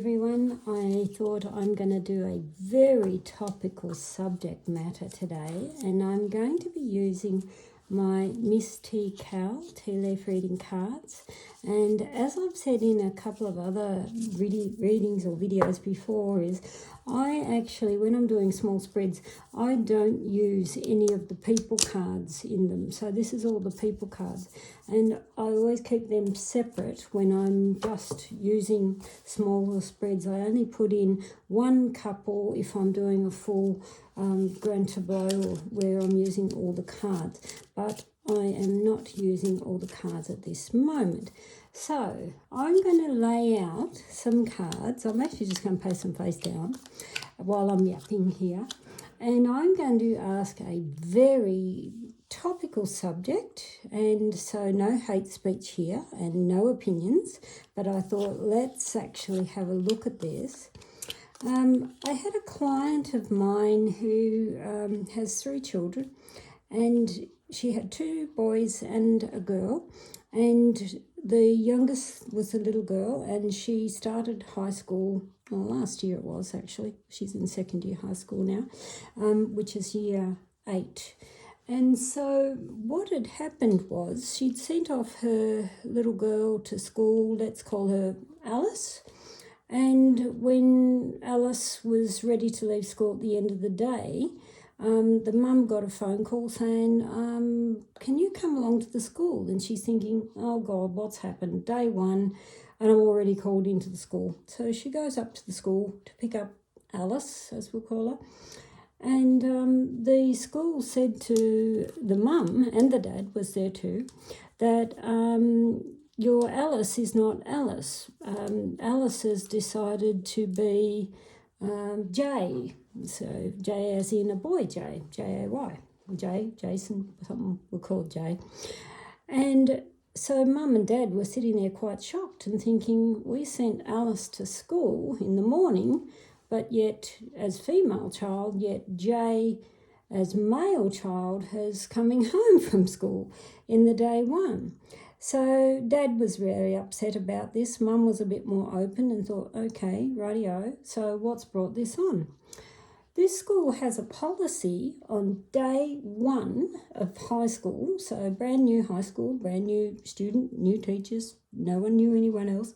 everyone. I thought I'm going to do a very topical subject matter today, and I'm going to be using my Miss T tealeafreading cards. And as I've said in a couple of other readings or videos before, is I actually, when I'm doing small spreads, I don't use any of the people cards in them. So this is all the people cards, and I always keep them separate when I'm just using smaller spreads. I only put in one couple if I'm doing a full grand tableau where I'm using all the cards, but I am not using all the cards at this moment. So I'm going to lay out some cards. I'm actually just going to place them face down while I'm yapping here, and I'm going to ask a very topical subject, and so no hate speech here and no opinions, but I thought let's actually have a look at this. I had a client of mine who has 3 children, and she had 2 boys and a girl, and the youngest was a little girl, and she started high school, well, last year it was actually. She's in second year high school now, which is year 8. And so what had happened was she'd sent off her little girl to school, let's call her Alice. And when Alice was ready to leave school at the end of the day, the mum got a phone call saying, can you come along to the school? And she's thinking, oh God, what's happened? Day 1, and I'm already called into the school. So she goes up to the school to pick up Alice, as we'll call her. And the school said to the mum, and the dad was there too, that your Alice is not Alice. Alice has decided to be Jay. So Jay as in a boy, Jay, J-A-Y. Jay, Jason, something we'll call Jay. And so mum and dad were sitting there quite shocked and thinking, we sent Alice to school in the morning, but yet as female child, yet Jay as male child has coming home from school in the day 1. So Dad was very upset about this. Mum was a bit more open and thought, okay, rightio, so what's brought this on? This school has a policy on day 1 of high school, so brand new high school, brand new student, new teachers, no one knew anyone else,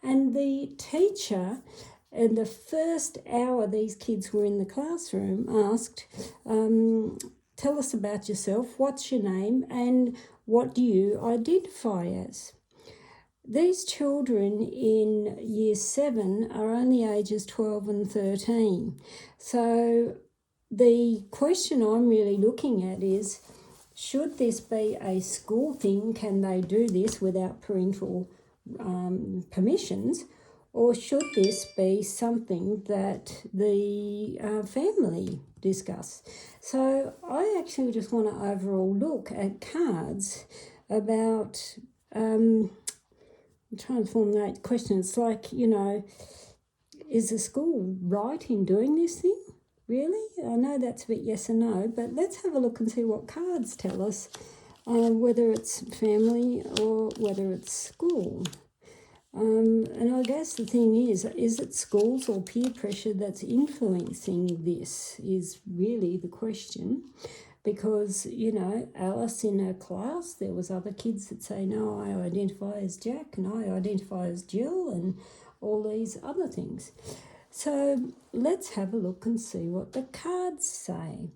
and the teacher in the first hour these kids were in the classroom asked, tell us about yourself, what's your name, and what do you identify as? These children in year 7 are only ages 12 and 13. So the question I'm really looking at is, should this be a school thing? Can they do this without parental permissions? Or should this be something that the family discuss? So I actually just want to overall look at cards about, I'm trying to formulate the question. It's like, is the school right in doing this thing? Really? I know that's a bit yes and no, but let's have a look and see what cards tell us, whether it's family or whether it's school. And I guess the thing is it schools or peer pressure that's influencing this is really the question. Because, Alice in her class, there was other kids that say, no, I identify as Jack and I identify as Jill and all these other things. So let's have a look and see what the cards say.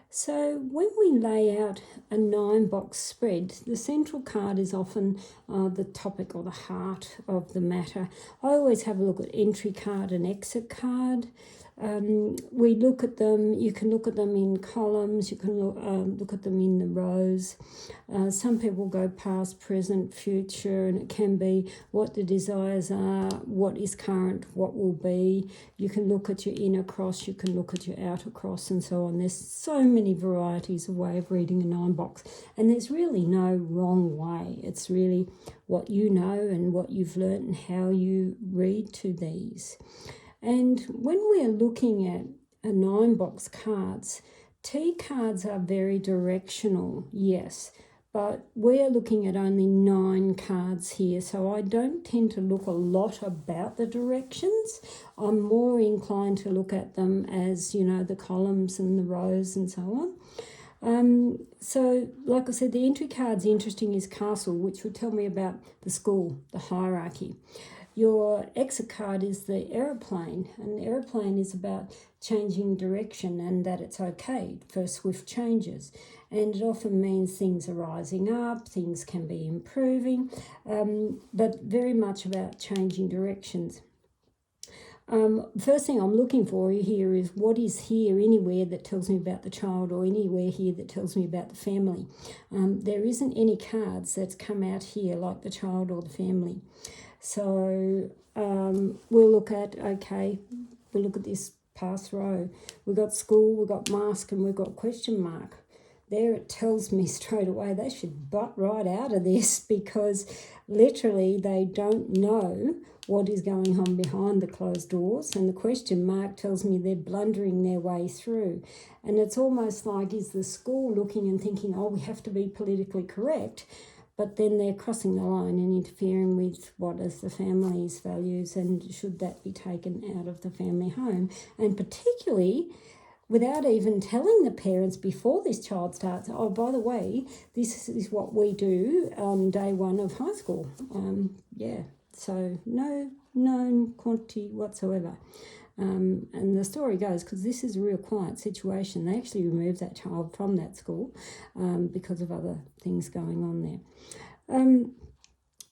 So when we lay out a 9-box spread, the central card is often the topic or the heart of the matter. I always have a look at entry card and exit card. We look at them, you can look at them in columns, you can look at them in the rows. Some people go past, present, future, and it can be what the desires are, what is current, what will be. You can look at your inner cross, you can look at your outer cross, and so on. There's so many varieties of way of reading a 9-box, and there's really no wrong way. It's really what you know and what you've learnt and how you read to these. And when we're looking at a 9-box cards, T cards are very directional, yes, but we're looking at only 9 cards here, so I don't tend to look a lot about the directions. I'm more inclined to look at them as, you know, the columns and the rows and so on. So, like I said, the entry card's interesting is Castle, which would tell me about the school, the hierarchy. Your exit card is the aeroplane, and the aeroplane is about changing direction and that it's okay for swift changes. And it often means things are rising up, things can be improving, but very much about changing directions. First thing I'm looking for here is what is here anywhere that tells me about the child, or anywhere here that tells me about the family. There isn't any cards that's come out here like the child or the family. So we'll look at, we'll look at this past row. We've got school, we've got mask, and we've got question mark. There it tells me straight away they should butt right out of this, because literally they don't know what is going on behind the closed doors, and the question mark tells me they're blundering their way through. And it's almost like, is the school looking and thinking, oh, we have to be politically correct, but then they're crossing the line and interfering with what is the family's values, and should that be taken out of the family home, and particularly without even telling the parents before this child starts, oh, by the way, this is what we do on day 1 of high school. So no known quantity whatsoever. And the story goes, because this is a real quiet situation, they actually removed that child from that school because of other things going on there.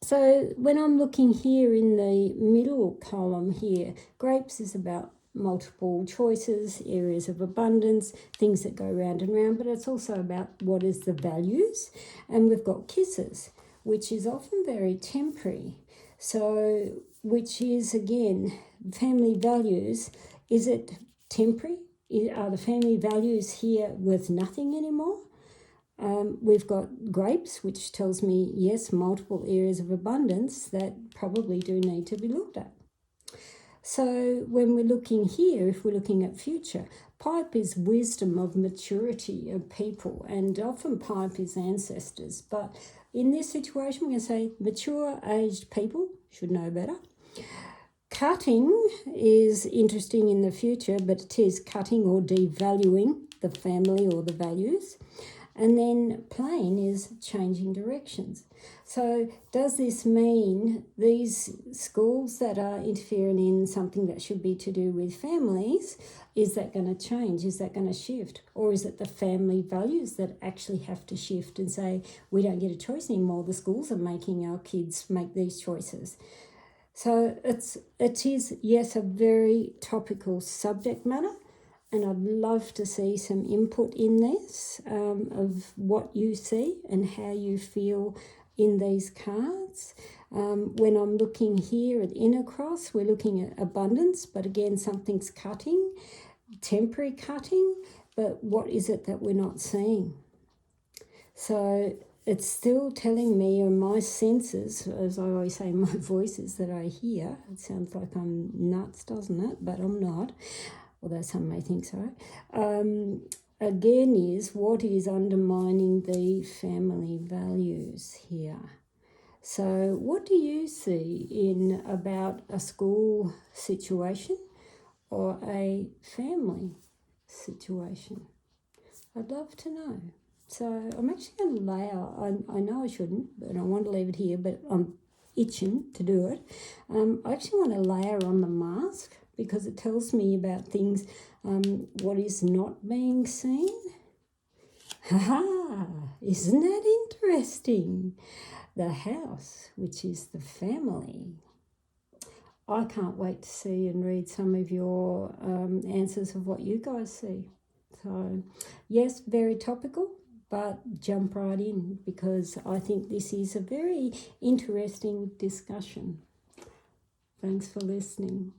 So when I'm looking here in the middle column here, grapes is about multiple choices, areas of abundance, things that go round and round, but it's also about what is the values. And we've got kisses, which is often very temporary. So, which is, again, family values. Is it temporary? Are the family values here worth nothing anymore? We've got grapes, which tells me, yes, multiple areas of abundance that probably do need to be looked at. So when we're looking here, if we're looking at future, pipe is wisdom of maturity of people, and often pipe is ancestors. But in this situation, we're going to say mature, aged people should know better. Cutting is interesting in the future, but it is cutting or devaluing the family or the values. And then plain is changing directions. So does this mean these schools that are interfering in something that should be to do with families, is that going to change? Is that going to shift? Or is it the family values that actually have to shift and say, we don't get a choice anymore, the schools are making our kids make these choices? So it is, yes, a very topical subject matter. And I'd love to see some input in this of what you see and how you feel in these cards. When I'm looking here at inner cross, we're looking at abundance, but again, something's cutting, temporary cutting, but what is it that we're not seeing? So it's still telling me, or my senses, as I always say, my voices that I hear. It sounds like I'm nuts, doesn't it? But I'm not. Although some may think so, again is what is undermining the family values here. So what do you see in about a school situation or a family situation? I'd love to know. So I'm actually going to lay out, I know I shouldn't, but I want to leave it here, but I'm itching to do it. I actually want to layer on the mask, because it tells me about things, what is not being seen. Ha! Isn't that interesting? The house, which is the family. I can't wait to see and read some of your answers of what you guys see. So, yes, very topical, but jump right in, because I think this is a very interesting discussion. Thanks for listening.